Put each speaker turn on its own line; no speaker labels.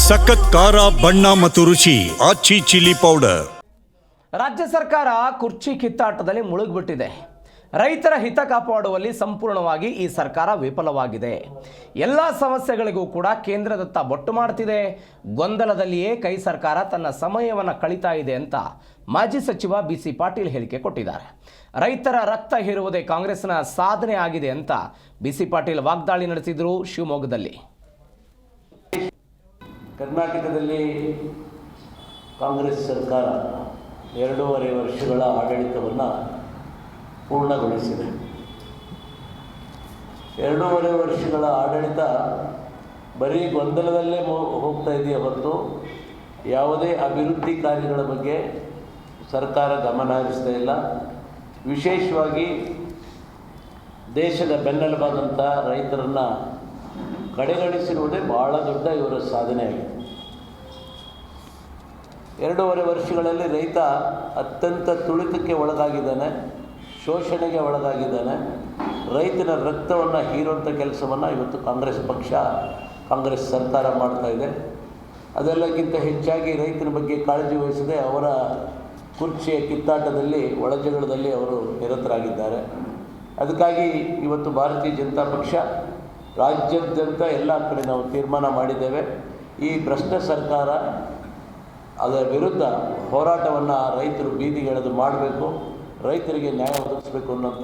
ಸಖತ್ ಖಾರ ಬಣ್ಣ ಮತ್ತು ರುಚಿ ಆಚಿ ಚಿಲ್ಲಿ ಪೌಡರ್.
ರಾಜ್ಯ ಸರ್ಕಾರ ಕುರ್ಚಿ ಕಿತ್ತಾಟದಲ್ಲಿ ಮುಳುಗಿಬಿಟ್ಟಿದೆ. ರೈತರ ಹಿತ ಕಾಪಾಡುವಲ್ಲಿ ಸಂಪೂರ್ಣವಾಗಿ ಈ ಸರ್ಕಾರ ವಿಫಲವಾಗಿದೆ. ಎಲ್ಲ ಸಮಸ್ಯೆಗಳಿಗೂ ಕೂಡ ಕೇಂದ್ರದತ್ತ ಬೊಟ್ಟು ಮಾಡ್ತಿದೆ. ಗೊಂದಲದಲ್ಲಿಯೇ ಕೈ ಸರ್ಕಾರ ತನ್ನ ಸಮಯವನ್ನು ಕಳೀತಾ ಇದೆ ಅಂತ ಮಾಜಿ ಸಚಿವ ಬಿಸಿ ಪಾಟೀಲ್ ಹೇಳಿಕೆ ಕೊಟ್ಟಿದ್ದಾರೆ. ರೈತರ ರಕ್ತ ಹೀರುವುದೇ ಕಾಂಗ್ರೆಸ್ನ ಸಾಧನೆ ಆಗಿದೆ ಅಂತ ಬಿಸಿ ಪಾಟೀಲ್ ವಾಗ್ದಾಳಿ ನಡೆಸಿದ್ರು ಶಿವಮೊಗ್ಗದಲ್ಲಿ.
ಕರ್ನಾಟಕದಲ್ಲಿ ಕಾಂಗ್ರೆಸ್ ಸರ್ಕಾರ 2.5 ವರ್ಷಗಳ ಆಡಳಿತವನ್ನು ಪೂರ್ಣಗೊಳಿಸಿದೆ. 2.5 ವರ್ಷಗಳ ಆಡಳಿತ ಬರೀ ಗೊಂದಲದಲ್ಲೇ ಹೋಗ್ತಾ ಇದೆಯೇ ಹೊರತು ಯಾವುದೇ ಅಭಿವೃದ್ಧಿ ಕಾರ್ಯಗಳ ಬಗ್ಗೆ ಸರ್ಕಾರ ಗಮನ ಹರಿಸ್ತಾ ಇಲ್ಲ. ವಿಶೇಷವಾಗಿ ದೇಶದ ಬೆನ್ನೆಲುಬಾದಂಥ ರೈತರನ್ನು ಕಡೆಗಣಿಸಿರುವುದೇ ಬಹಳ ದೊಡ್ಡ ಇವರ ಸಾಧನೆ ಆಗಿದೆ. 2.5 ವರ್ಷಗಳಲ್ಲಿ ರೈತ ಅತ್ಯಂತ ತುಳಿತಕ್ಕೆ ಒಳಗಾಗಿದ್ದಾನೆ, ಶೋಷಣೆಗೆ ಒಳಗಾಗಿದ್ದಾನೆ. ರೈತನ ರಕ್ತವನ್ನು ಹೀರುವಂಥ ಕೆಲಸವನ್ನು ಇವತ್ತು ಕಾಂಗ್ರೆಸ್ ಪಕ್ಷ, ಕಾಂಗ್ರೆಸ್ ಸರ್ಕಾರ ಮಾಡ್ತಾ ಇದೆ. ಅದೆಲ್ಲಕ್ಕಿಂತ ಹೆಚ್ಚಾಗಿ ರೈತನ ಬಗ್ಗೆ ಕಾಳಜಿ ವಹಿಸದೆ ಅವರ ಕುರ್ಚಿಯ ಕಿತ್ತಾಟದಲ್ಲಿ, ಒಳಜಗಳದಲ್ಲಿ ಅವರು ನಿರತರಾಗಿದ್ದಾರೆ. ಅದಕ್ಕಾಗಿ ಇವತ್ತು ಭಾರತೀಯ ಜನತಾ ಪಕ್ಷ ರಾಜ್ಯಾದ್ಯಂತ ಎಲ್ಲ ಕಡೆ ನಾವು ತೀರ್ಮಾನ ಮಾಡಿದ್ದೇವೆ. ಈ ಭ್ರಷ್ಟ ಸರ್ಕಾರ ಅದರ ವಿರುದ್ಧ ಹೋರಾಟವನ್ನು ರೈತರು ಬೀದಿಗೆಳೆದು ಮಾಡಬೇಕು, ರೈತರಿಗೆ ನ್ಯಾಯ ಒದಗಿಸಬೇಕು ಅನ್ನೋಂಥ